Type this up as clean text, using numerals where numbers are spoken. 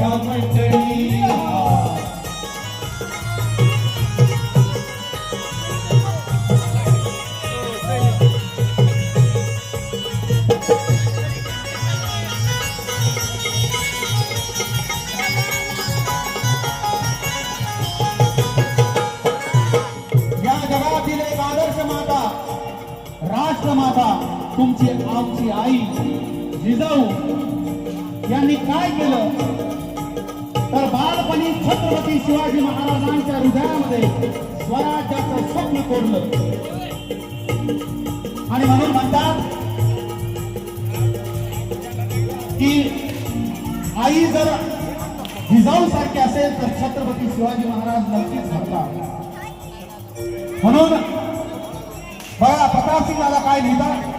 या मंडळी या जगातील एक आदर्श माता, राष्ट्रमाता, तुमची आमची आई जिजाऊ यांनी काय केलं तर बालपणी छत्रपती शिवाजी महाराजांच्या हृदयामध्ये स्वराज्याचं स्वप्न कोरलं. आणि म्हणून म्हणतात की आई जर जिजाऊ सारखी असेल तर छत्रपती शिवाजी महाराज नक्कीच घडतात. म्हणून बघा प्रतापसिंग दादा काय लिहितात.